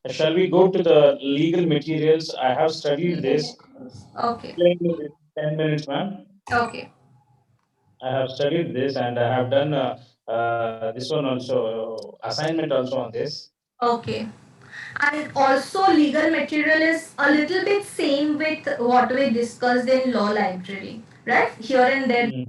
Shall we go to the legal materials? I have studied this. Okay. Explain me this 10 minutes, ma'am. Okay. I have studied this and I have done this one also, assignment also on this. Okay. And also legal material is a little bit same with what we discussed in law library, right? Here and there. Mm.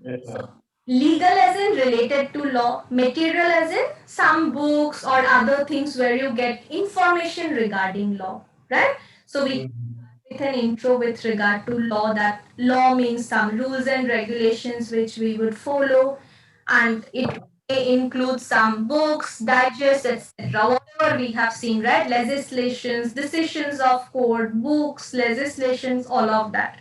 Yes, So ma'am. legal as in related to law, material as in some books or other things where you get information regarding law, right? So we Mm. with an intro with regard to law, that law means some rules and regulations which we would follow, and it may include some books, digests, etc. Whatever we have seen, right? Legislations, decisions of court, books, legislations, all of that.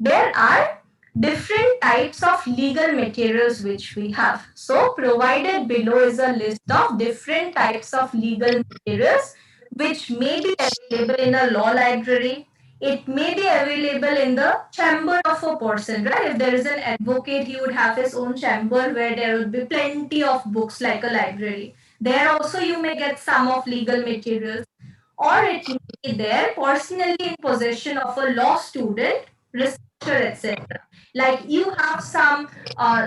There are different types of legal materials which we have. So provided below is a list of different types of legal materials which may be available in a law library. It may be available in the chamber of a person, right? If there is an advocate, he would have his own chamber where there would be plenty of books like a library. There also you may get some of legal materials, or it may be there personally in possession of a law student, researcher, etc. Like you have some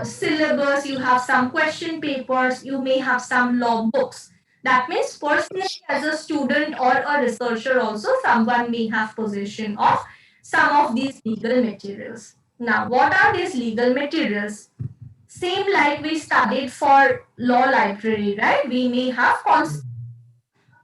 syllabus, you have some question papers, you may have some law books. That means personally as a student or a researcher also, someone may have possession of some of these legal materials. Now, what are these legal materials? Same like we studied for law library, right? We may have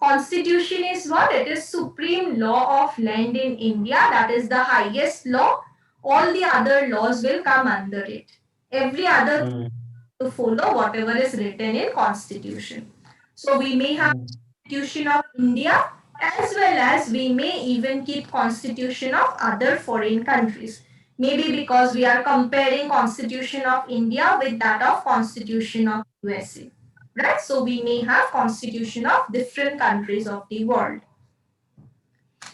Constitution is what? It is supreme law of land in India. That is the highest law. All the other laws will come under it. Every other Mm. to follow whatever is written in Constitution. So we may have Mm. Constitution of India, as well as we may even keep Constitution of other foreign countries. Maybe because we are comparing Constitution of India with that of Constitution of USA, right? So we may have Constitution of different countries of the world.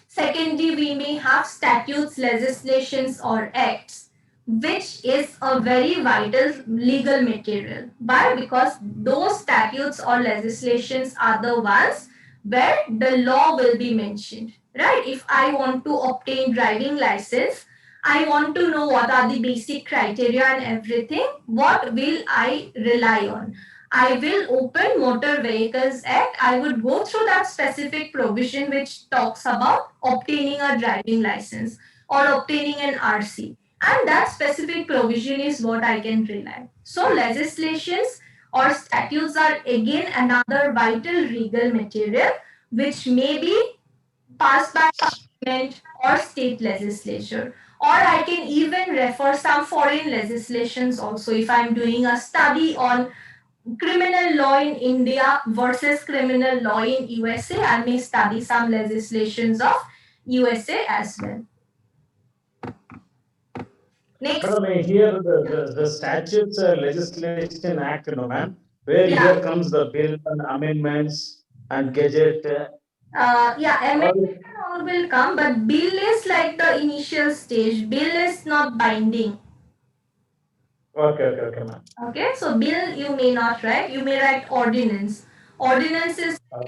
Secondly, we may have statutes, legislations, or acts, which is a very vital legal material. Why? Because those statutes or legislations are the ones where the law will be mentioned. Right? If I want to obtain driving license, I want to know what are the basic criteria and everything. What will I rely on? I will open Motor Vehicles Act. I would go through that specific provision which talks about obtaining a driving license or obtaining an RC. And that specific provision is what I can rely. So legislations or statutes are again another vital legal material which may be passed by parliament or state legislature. Or I can even refer some foreign legislations also. If I'm doing a study on criminal law in India versus criminal law in USA, I may study some legislations of USA as well. Next, Madam, here the statutes legislation act, ma'am, where here yeah, comes the bill and amendments and gadget. yeah, All amendment and all will come, but bill is like the initial stage. Bill is not binding. okay, okay, okay, ma'am. Okay, so bill you may not write. You may write ordinance. Ordinance is I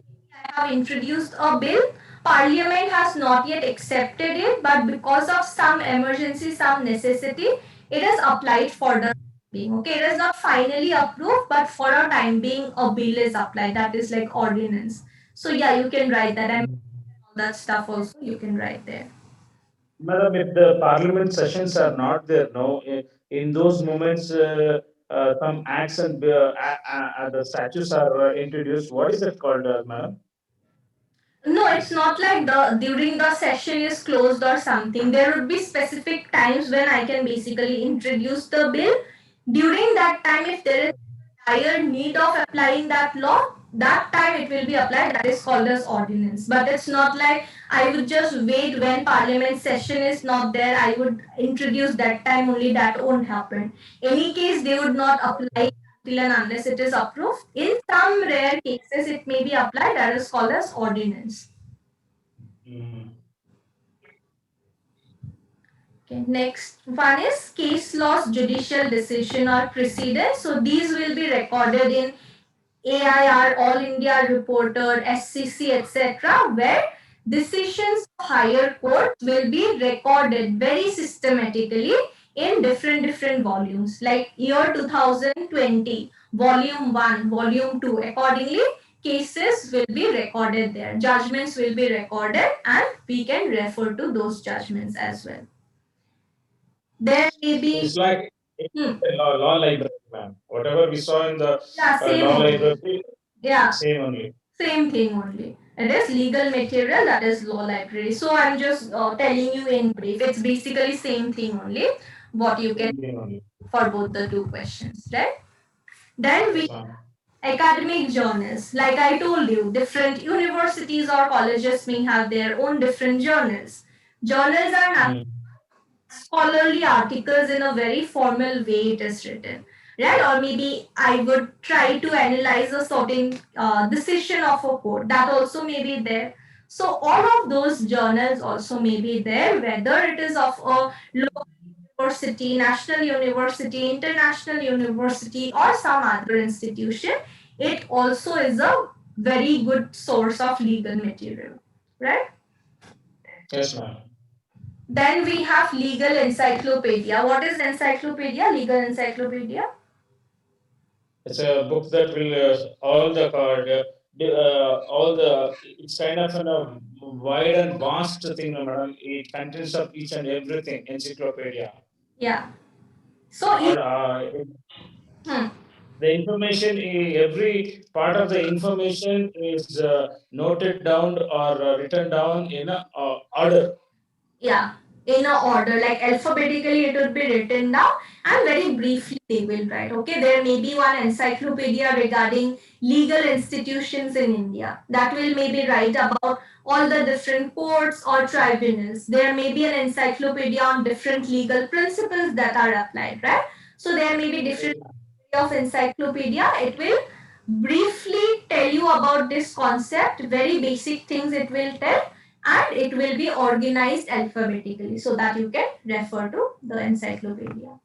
have introduced a bill. Parliament has not yet accepted it, but because of some emergency, some necessity, it is applied for the being. Okay, it is not finally approved, but for a time being, a bill is applied. That is like ordinance. So yeah, you can write that, and all that stuff also you can write there. Madam, if the parliament sessions are not there, no, in those moments, some acts and the statutes are introduced. What is it called, madam? No, it's not like the during the session is closed or something. There would be specific times when I can basically introduce the bill. During that time, if there is dire need of applying that law, that time it will be applied. That is called as ordinance. But it's not like I would just wait when parliament session is not there. I would introduce that time only. That won't happen. Any case, they would not apply until and unless it is approved. In some rare cases, it may be applied. That is called as ordinance. Mm. Okay, next one is case laws, judicial decision or precedent. So these will be recorded in AIR, All India Reporter, SCC, etc., where decisions of higher courts will be recorded very systematically in different volumes, like year 2020, volume 1, volume 2. Accordingly, cases will be recorded there, judgments will be recorded, and we can refer to those judgments as well. There may be It's like hmm, law library, ma'am. Whatever we saw in the yeah, same law only. library, Yeah, same only. same thing only. It is legal material, that is law library. So I'm just telling you in brief. It's basically same thing only. What you can Same only. for both the two questions, right? Then we Yes, ma'am. academic journals. Like I told you, different universities or colleges may have their own different journals. Journals are not Mm. scholarly articles in a very formal way it is written, right? Or maybe I would try to analyze a certain decision of a court, that also may be there. So all of those journals also may be there, whether it is of a local university, national university, international university, or some other institution. It also is a very good source of legal material, right? Yes, ma'am. Then we have legal encyclopedia. What is encyclopedia? Legal encyclopedia? It's a book that will all the it's kind of a wide and vast thing, madam. It contains of each and everything encyclopedia. Yeah. So Or hmm, the information, every part of the information is noted down or written down in a order. yeah, in a order, like alphabetically it would be written down, and very briefly they will write. Okay, there may be one encyclopedia regarding legal institutions in India that will maybe write about all the different courts or tribunals. There may be an encyclopedia on different legal principles that are applied, right? So there may be different of encyclopedia. It will briefly tell you about this concept, very basic things it will tell, and it will be organized alphabetically so that you can refer to the encyclopedia.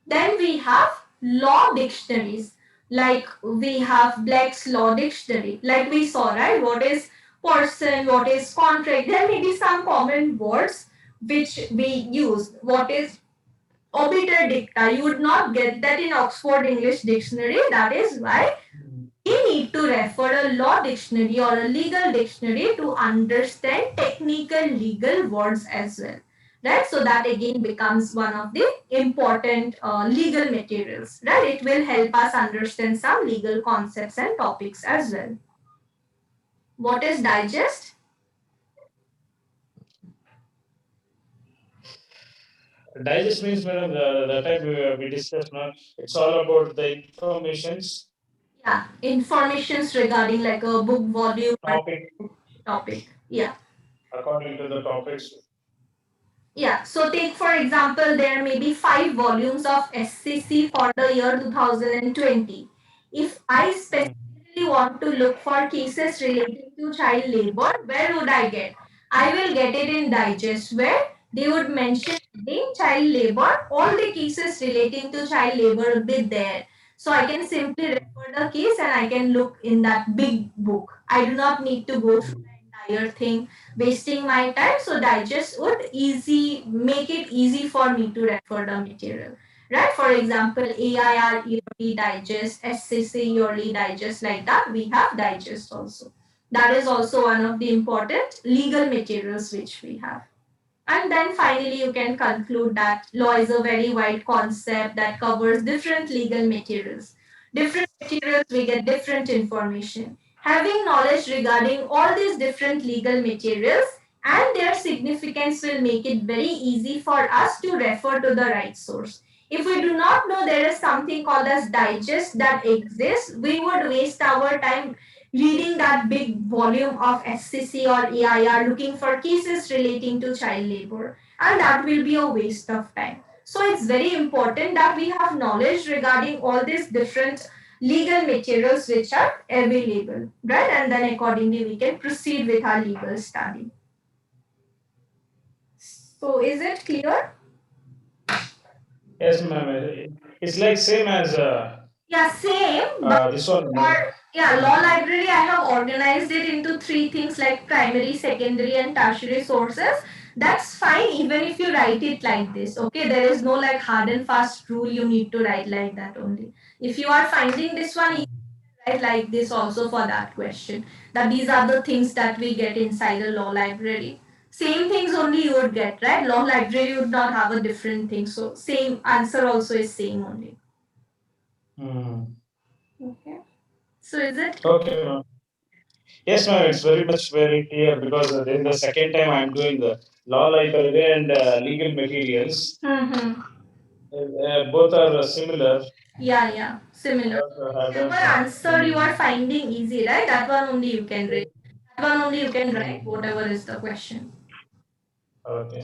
Then we have law dictionaries. Like we have Black's Law Dictionary. Like we saw, right? What is person, what is contract. There may be some common words which we use. What is obiter dicta? You would not get that in Oxford English Dictionary. That is why we need to refer a law dictionary or a legal dictionary to understand technical legal words as well. Right? So that again becomes one of the important legal materials. Right? It will help us understand some legal concepts and topics as well. What is digest? Digest means, madam, the time we discussed now, it's all about the informations, Yeah, informations regarding like a book volume or topic, topic. Yeah. according to the topics. Yeah, so take for example, there may be 5 volumes of SCC for the year 2020. If I specifically want to look for cases relating to child labor, where would I get? I will get it in digest where they would mention in child labor, all the cases relating to child labor will be there. So I can simply refer the case and I can look in that big book. I do not need to go through the entire thing wasting my time, so digest would easy make it easy for me to refer the material, right? For example, AIR yearly digest, SCC yearly digest, like that we have digest also. That is also one of the important legal materials which we have. And then finally, you can conclude that law is a very wide concept that covers different legal materials. Different materials, we get different information. Having knowledge regarding all these different legal materials and their significance will make it very easy for us to refer to the right source. If we do not know there is something called as digest that exists, we would waste our time reading that big volume of SCC or AIR looking for cases relating to child labor, and that will be a waste of time. So it's very important that we have knowledge regarding all these different legal materials which are available, right? And then accordingly we can proceed with our legal study. So is it clear? Yes, ma'am. It's like same as Yeah, same. But This one. law library, I have organized it into three things like primary, secondary, and tertiary sources. That's fine even if you write it like this. Okay, there is no like hard and fast rule you need to write like that only. If you are finding this one, you can write like this also for that question. That these are the things that we get inside a law library. Same things only you would get, right? Law library would not have a different thing. So same answer also is same only. Okay. So is it? Okay, ma'am. Yes, ma'am. It's very clear because then the second time I'm doing the law library and legal materials. Mm-hmm. Both are similar. Yeah, similar. Whatever answer you are finding easy, right? That one only you can read. That one only you can write, whatever is the question. Okay.